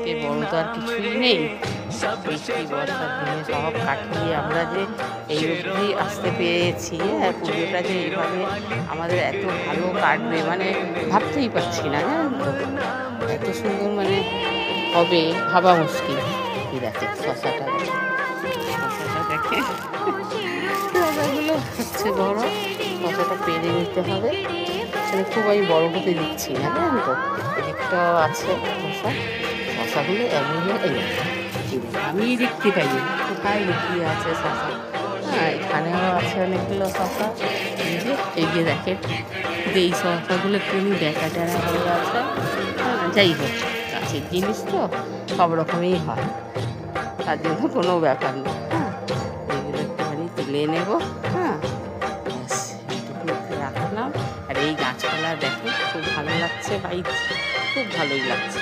থেকে বড় তো আর কিছুই নেই। বৃষ্টি বর্ষার দিনে সব কাটিয়ে আমরা যে এই অবধি আসতে পেরেছি, হ্যাঁ, পুজোটা যে এইভাবে আমাদের এত ভালো কাটবে মানে ভাবতেই পারছি না, জানেন তো। এত সুন্দর মানে হবে ভাবা মুশকিল। এই দেখে শশাটা, দেখে শশাগুলো হচ্ছে বড়, শশাটা পেরে নিতে হবে। মানে খুব আমি বড় হতে দিচ্ছি না, জানেন তো। এদিকটাও আছে শশা, শশাগুলো এমন এই আমি দেখতে পাই কোথায় লুকিয়ে আছে শশা। হ্যাঁ, এখানেও আছে অনেকগুলো শশা। এই যে দেখেন, এই শশাগুলো একটু ডেকা টেরা হয়ে আছে। হ্যাঁ, যাই হোক, গাছের জিনিস তো সব রকমই হয়, তার জন্য কোনো ব্যাপার নেই। হ্যাঁ, এগুলো একটুখানি তুলে নেব। হ্যাঁ, ব্যাস এইটুকু রাখলাম। আর এই গাছপালা দেখে খুব ভালো লাগছে, বাইক খুব ভালোই লাগছে।